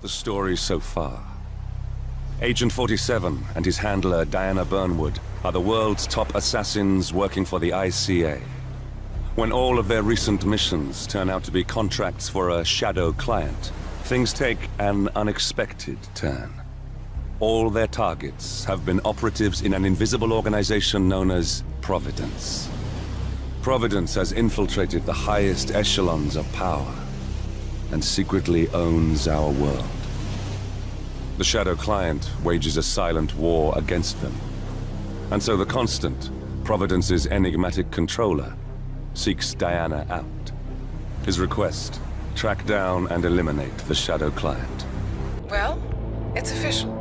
The story so far. Agent 47 and his handler Diana Burnwood are the world's top assassins working for the ICA. When all of their recent missions turn out to be contracts for a shadow client, things take an unexpected turn. All their targets have been operatives in an invisible organization known as Providence. Providence has infiltrated the highest echelons of power and secretly owns our world. The Shadow Client wages a silent war against them. And so the Constant, Providence's enigmatic controller, seeks Diana out. His request, track down and eliminate the Shadow Client. Well, it's official.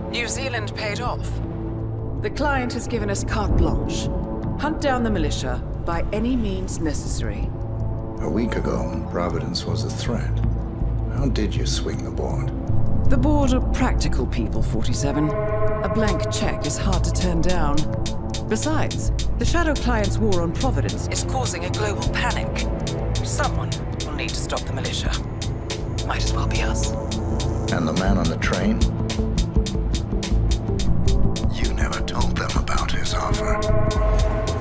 New Zealand paid off. The client has given us carte blanche. Hunt down the militia by any means necessary. A week ago, Providence was a threat. How did you swing the board? The board are practical people, 47. A blank check is hard to turn down. Besides, the Shadow Client's war on Providence It's causing a global panic. Someone will need to stop the militia. Might as well be us. And the man on the train? You never told them about his offer.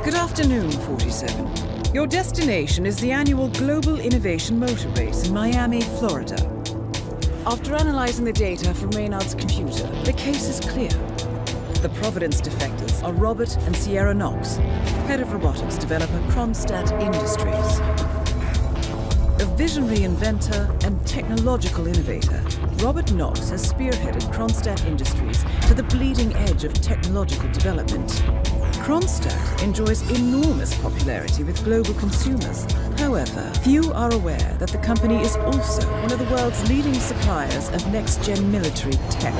Good afternoon, 47. Your destination is the annual Global Innovation Motor Race in Miami, Florida. After analyzing the data from Maynard's computer, the case is clear. The Providence defectors are Robert and Sierra Knox, head of robotics developer Kronstadt Industries. A visionary inventor and technological innovator, Robert Knox has spearheaded Kronstadt Industries to the bleeding edge of technological development. Kronstadt enjoys enormous popularity with global consumers. However, few are aware that the company is also one of the world's leading suppliers of next-gen military tech.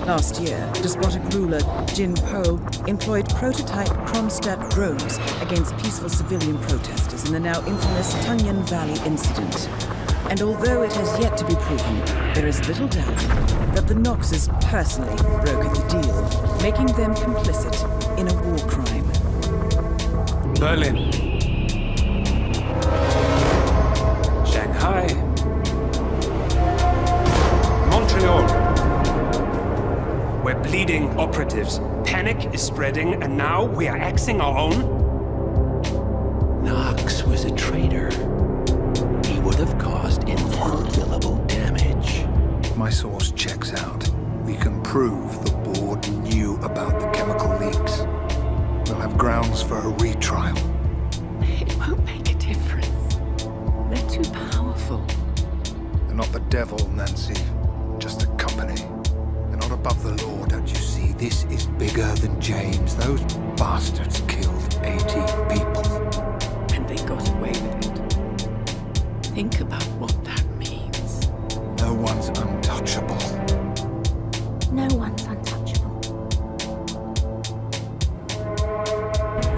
Last year, despotic ruler Jin Po employed prototype Kronstadt drones against peaceful civilian protesters in the now infamous Tunyon Valley incident. And although it has yet to be proven, there is little doubt that the Knoxes personally brokered the deal, making them complicit in a war crime. Berlin. Shanghai. Montreal. We're bleeding operatives. Panic is spreading, and now we are axing our own? Knox was a traitor. He would have caused incalculable damage. My source checks out. We can prove the board knew about the chemical leaks. We'll have grounds for a retrial. It won't make a difference. They're too powerful. They're not the devil, Nancy. Just a company. They're not above the law, don't you see? This is bigger than James. Those bastards killed 80 people. And they got away with it. Think about what that means. No one's untouchable. No one's untouchable.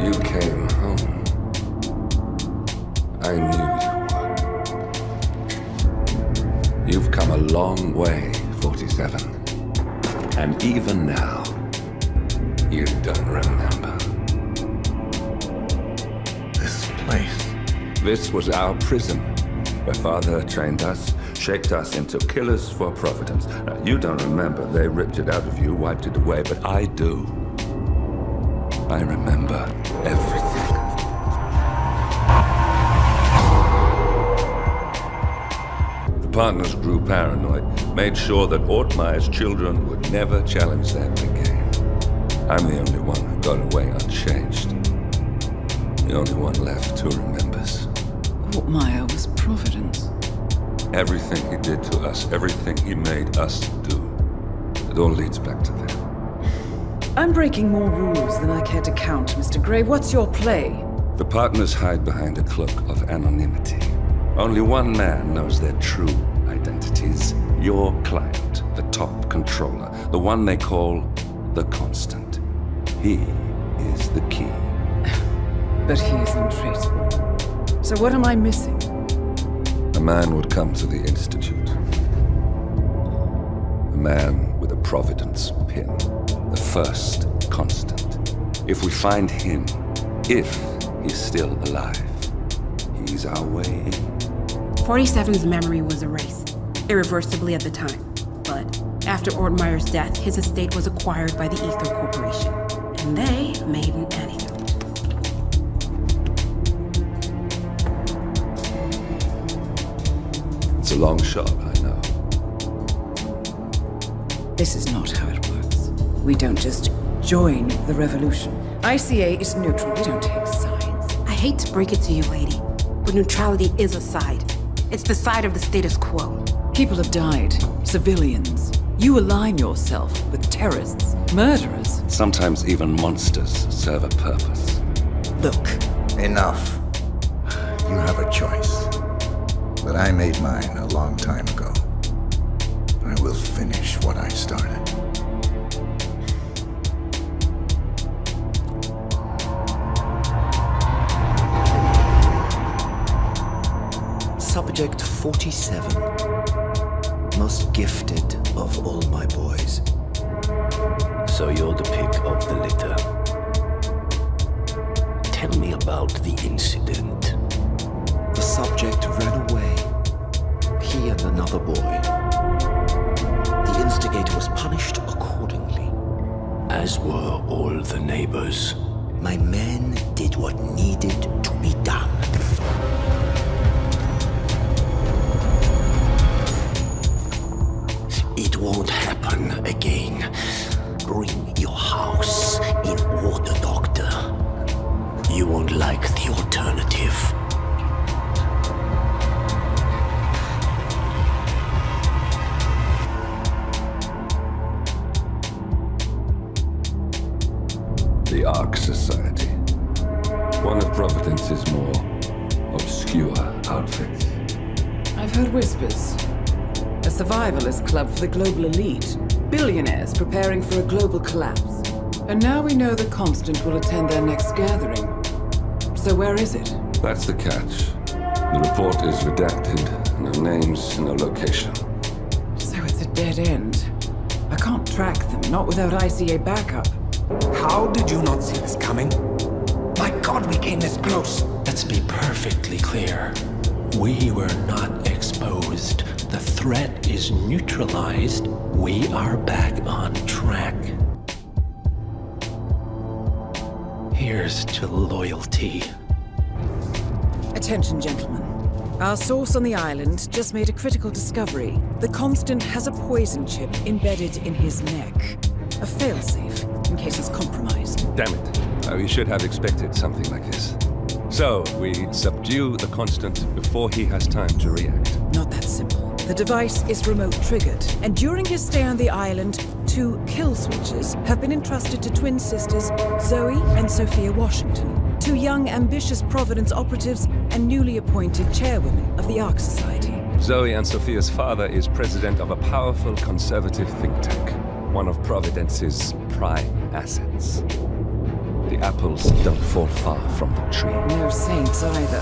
You came home. I knew you would. You've come a long way, 47. And even now, you don't remember. This place. This was our prison, where Father trained us, shaped us into killers for Providence. Now, you don't remember. They ripped it out of you, wiped it away, but I do. I remember everything. The partners grew paranoid, made sure that Ortmeyer's children would never challenge them again. I'm the only one who got away unchanged. The only one left who remembers. Ortmeyer was Providence. Everything he did to us, everything he made us do, it all leads back to them. I'm breaking more rules than I care to count, Mr. Gray. What's your play? The partners hide behind a cloak of anonymity. Only one man knows their true identities. Your client, the top controller, the one they call the Constant. He is the key. But he is untraceable. So what am I missing? A man would come to the Institute. A man with a Providence pin. The first Constant. If we find him, if he's still alive, he's our way in. 47's memory was erased, irreversibly at the time. But after Ortmeyer's death, his estate was acquired by the Ether Corporation, and they made an antidote. It's a long shot, I know. This is not how it works. We don't just join the revolution. ICA is neutral. We don't take sides. I hate to break it to you, lady, but neutrality is a side. It's the side of the status quo. People have died. Civilians. You align yourself with terrorists, murderers. Sometimes even monsters serve a purpose. Look. Enough. You have a choice. But I made mine a long time ago. I will finish what I started. Subject 47. Most gifted of all my boys. So you're the pick of the litter. Tell me about the incident. The subject ran away. He and another boy. The instigator was punished accordingly. As were all the neighbors. My men did what needed to be done. It won't happen again. Bring your house in order, Doctor. You won't like the alternative. The Ark Society. One of Providence's more obscure outfits. I've heard whispers. A survivalist club for the global elite. Billionaires preparing for a global collapse. And now we know that Constant will attend their next gathering. So where is it? That's the catch. The report is redacted. No names, no location. So it's a dead end. I can't track them, not without ICA backup. How did you not see this coming? My God, we came this close. Let's be perfectly clear. We were not exposed. The threat is neutralized. We are back on track. Here's to loyalty. Attention, gentlemen. Our source on the island just made a critical discovery. The Constant has a poison chip embedded in his neck. A failsafe, in case he's compromised. Damn it. We should have expected something like this. So, we subdue the Constant before he has time to react. Not that simple. The device is remote triggered, and during his stay on the island, 2 kill switches have been entrusted to twin sisters Zoe and Sophia Washington, 2 young, ambitious Providence operatives and newly appointed chairwomen of the Ark Society. Zoe and Sophia's father is president of a powerful conservative think tank, one of Providence's prime assets. The apples don't fall far from the tree. No saints either.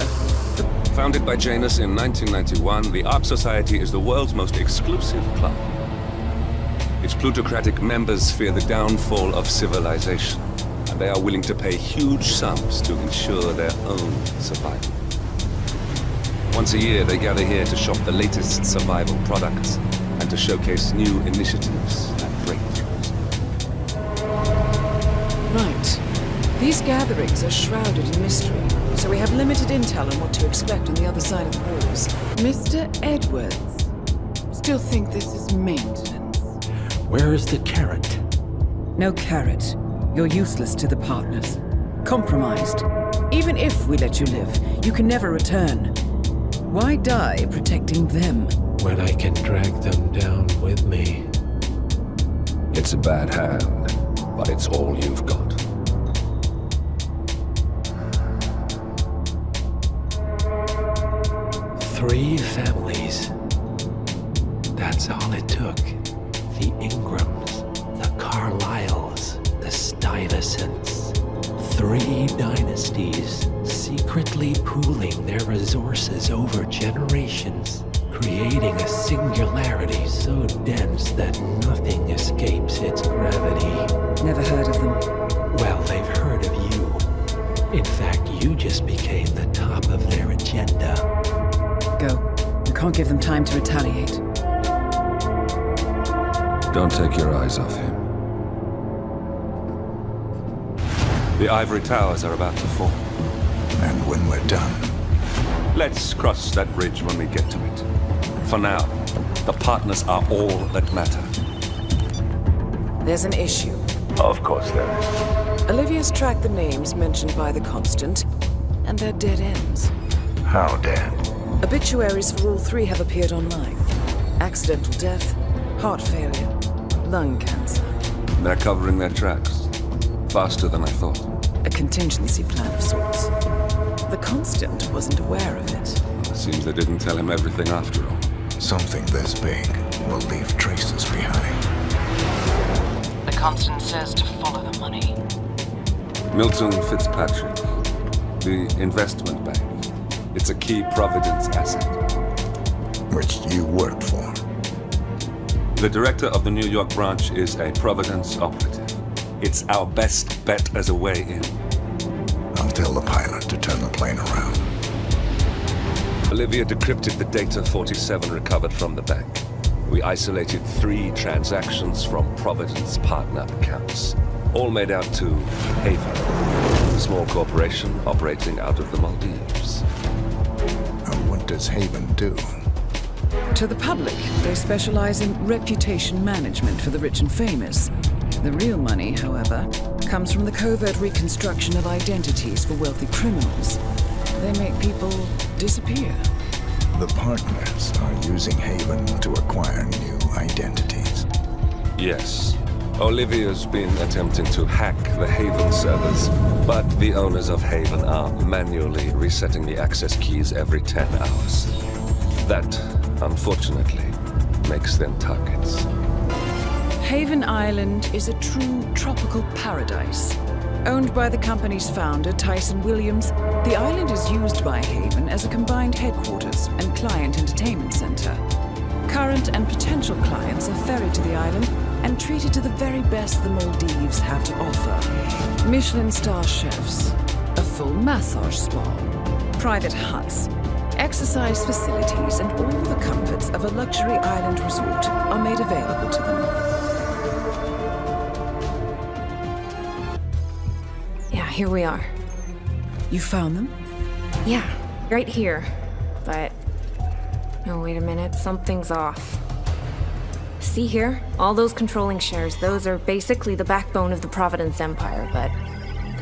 Founded by Janus in 1991, the Ark Society is the world's most exclusive club. Its plutocratic members fear the downfall of civilization, and they are willing to pay huge sums to ensure their own survival. Once a year, they gather here to shop the latest survival products and to showcase new initiatives and breakthroughs. Right. These gatherings are shrouded in mystery, so we have limited intel on what to expect on the other side of the walls. Mr. Edwards, still think this is maintenance? Where is the carrot? No carrot. You're useless to the partners. Compromised. Even if we let you live, you can never return. Why die protecting them? When I can drag them down with me. It's a bad hand, but it's all you've got. Three families. That's all it took. The Ingrams, the Carlyles, the Stuyvesants. 3 dynasties, secretly pooling their resources over generations, creating a singularity so dense that nothing escapes its gravity. Never heard of them. Well, they've heard of you. In fact, you just became the top of their agenda. Go. Can't give them time to retaliate. Don't take your eyes off him. The ivory towers are about to fall. And when we're done, Let's cross that bridge when we get to it. For now, the partners are all that matter. There's an issue. Of course there is. Olivia's tracked the names mentioned by the Constant, and they're dead ends. how dead? Obituaries for all three have appeared online. Accidental death, heart failure, lung cancer. They're covering their tracks. Faster than I thought. A contingency plan of sorts. The Constant wasn't aware of it. Seems they didn't tell him everything after all. Something this big will leave traces behind. The Constant says to follow the money. Milton Fitzpatrick, the investment bank. It's a key Providence asset. Which you worked for. The director of the New York branch is a Providence operative. It's our best bet as a way in. I'll tell the pilot to turn the plane around. Olivia decrypted the data 47 recovered from the bank. We isolated 3 transactions from Providence partner accounts, all made out to Haven, a small corporation operating out of the Maldives. And what does Haven do? To the public, they specialize in reputation management for the rich and famous. The real money, however, comes from the covert reconstruction of identities for wealthy criminals. They make people disappear. The partners are using Haven to acquire new identities. Yes. Olivia's been attempting to hack the Haven servers, but the owners of Haven are manually resetting the access keys every 10 hours. That, unfortunately, makes them targets. Haven Island is a true tropical paradise. Owned by the company's founder, Tyson Williams, the island is used by Haven as a combined headquarters and client entertainment center. Current and potential clients are ferried to the island and treated to the very best the Maldives have to offer. Michelin star chefs, a full massage spa, private huts, exercise facilities, and all the comforts of a luxury island resort are made available to them. Yeah, here we are. You found them? Yeah, right here. But... oh, wait a minute, something's off. See here? All those controlling shares, those are basically the backbone of the Providence Empire, but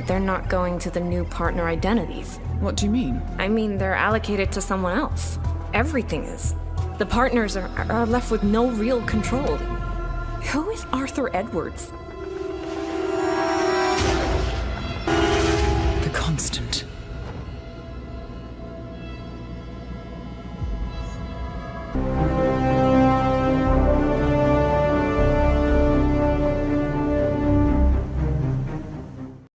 they're not going to the new partner identities. What do you mean? I mean, they're allocated to someone else. Everything is. The partners are left with no real control. Who is Arthur Edwards? The Constant.